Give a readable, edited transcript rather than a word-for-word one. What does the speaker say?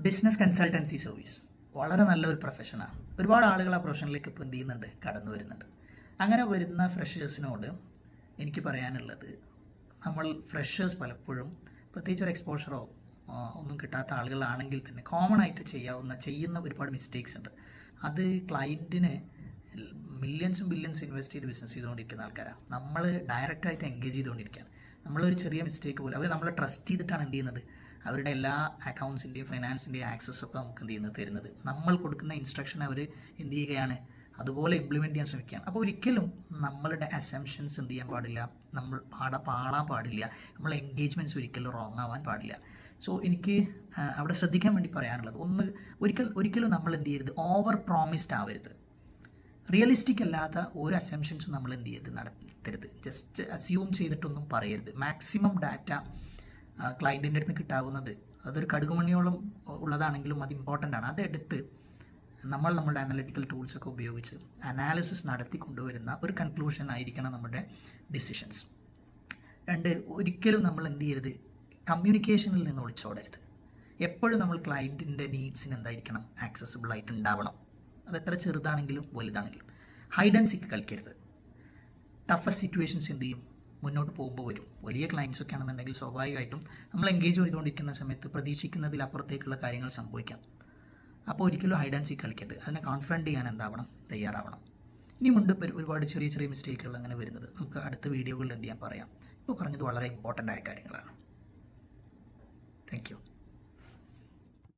Business consultancy service വളരെ നല്ലൊരു പ്രൊഫഷനാണ്. ഒരുപാട് ആളുകൾ ആ പ്രൊഫഷനിലേക്ക് ഇപ്പോൾ എന്ത് ചെയ്യുന്നുണ്ട്, കടന്നു വരുന്നുണ്ട്. അങ്ങനെ വരുന്ന ഫ്രഷേഴ്സിനോട് എനിക്ക് പറയാനുള്ളത്, നമ്മൾ ഫ്രഷേഴ്സ് പലപ്പോഴും പ്രത്യേകിച്ച് ഒരു എക്സ്പോഷറോ ഒന്നും കിട്ടാത്ത ആളുകളാണെങ്കിൽ തന്നെ കോമൺ ആയിട്ട് ചെയ്യുന്ന ഒരുപാട് മിസ്റ്റേക്സ് ഉണ്ട്. അത് ക്ലയൻറ്റിന് മില്യൺസും ബില്യൺസും ഇൻവെസ്റ്റ് ചെയ്ത് ബിസിനസ് ചെയ്തുകൊണ്ടിരിക്കുന്ന ആൾക്കാരാണ്. നമ്മൾ ഡയറക്റ്റായിട്ട് എൻഗേജ് ചെയ്തുകൊണ്ടിരിക്കുകയാണ്. നമ്മളൊരു ചെറിയ മിസ്റ്റേക്ക് പോലും അവർ നമ്മളെ ട്രസ്റ്റ് ചെയ്തിട്ടാണ് എന്ത് ചെയ്യുന്നത്, അവരുടെ എല്ലാ അക്കൗണ്ട്സിൻ്റെയും ഫൈനാൻസിൻ്റെയും ആക്സസ് ഒക്കെ നമുക്ക് എന്ത് ചെയ്യുന്നത് തരുന്നത്. നമ്മൾ കൊടുക്കുന്ന ഇൻസ്ട്രക്ഷൻ അവർ എന്ത് ചെയ്യുകയാണ്, അതുപോലെ ഇംപ്ലിമെൻറ്റ് ചെയ്യാൻ ശ്രമിക്കുകയാണ്. അപ്പോൾ ഒരിക്കലും നമ്മളുടെ അസംഷൻസ് എന്ത് ചെയ്യാൻ പാടില്ല, നമ്മൾ പാടാൻ പാടില്ല, നമ്മളെ എൻഗേജ്മെൻറ്റ്സ് ഒരിക്കലും റോങ് ആവാൻ പാടില്ല. സോ എനിക്ക് അവിടെ ശ്രദ്ധിക്കാൻ വേണ്ടി പറയാനുള്ളത്, ഒരിക്കലും നമ്മൾ എന്ത് ചെയ്യരുത്, ഓവർ പ്രോമിസ്ഡ് ആവരുത്. റിയലിസ്റ്റിക് അല്ലാത്ത ഒരു അസംഷൻസും നമ്മൾ എന്ത് ചെയ്യരുത്, നടത്തരുത്. ജസ്റ്റ് അസ്യൂം ചെയ്തിട്ടൊന്നും പറയരുത്. മാക്സിമം ഡാറ്റ ക്ലയൻറ്റിൻ്റെ അടുത്ത് കിട്ടാവുന്നത്, അതൊരു കടുകുമണിയോളം ഉള്ളതാണെങ്കിലും അത് ഇമ്പോർട്ടൻ്റ് ആണ്. അതെടുത്ത് നമ്മളുടെ അനലിറ്റിക്കൽ ടൂൾസൊക്കെ ഉപയോഗിച്ച് അനാലിസിസ് നടത്തി കൊണ്ടുവരുന്ന ഒരു കൺക്ലൂഷൻ ആയിരിക്കണം നമ്മുടെ ഡിസിഷൻസ്. ഒരിക്കലും നമ്മൾ എന്ത് ചെയ്യരുത്, കമ്മ്യൂണിക്കേഷനിൽ നിന്ന് ഒളിച്ചോടരുത്. എപ്പോഴും നമ്മൾ ക്ലയൻറ്റിൻ്റെ നീഡ്സിന് എന്തായിരിക്കണം, ആക്സസിബിൾ ആയിട്ട് ഉണ്ടാവണം. അത് എത്ര ചെറുതാണെങ്കിലും വലുതാണെങ്കിലും. ഹൈഡ് ആൻഡ് സീക്ക് കളിക്കരുത്. ടഫസ്റ്റ് സിറ്റുവേഷൻസ് എന്ത് ചെയ്യും, മുന്നോട്ട് പോകുമ്പോൾ വരും. വലിയ ക്ലയൻസൊക്കെ ആണെന്നുണ്ടെങ്കിൽ സ്വാഭാവികമായിട്ടും നമ്മൾ എൻഗേജ് ചെയ്തുകൊണ്ടിരിക്കുന്ന സമയത്ത് പ്രതീക്ഷിക്കുന്നതിലപ്പുറത്തേക്കുള്ള കാര്യങ്ങൾ സംഭവിക്കാം. അപ്പോൾ ഒരിക്കലും ഹൈഡ് ആൻഡ് സീക്ക് കളിക്കരുത്. അതിനെ കോൺഫ്രണ്ട് ചെയ്യാൻ എന്താവണം, തയ്യാറാവണം. ഇനിയുമുണ്ട് ഒരുപാട് ചെറിയ ചെറിയ മിസ്റ്റേക്കുകൾ അങ്ങനെ വരുന്നത്. നമുക്ക് അടുത്ത വീഡിയോകളിൽ എന്ത് ചെയ്യാൻ പറയാം. ഇപ്പോൾ പറഞ്ഞത് വളരെ ഇമ്പോർട്ടൻ്റ് ആയ കാര്യങ്ങളാണ്. Thank you.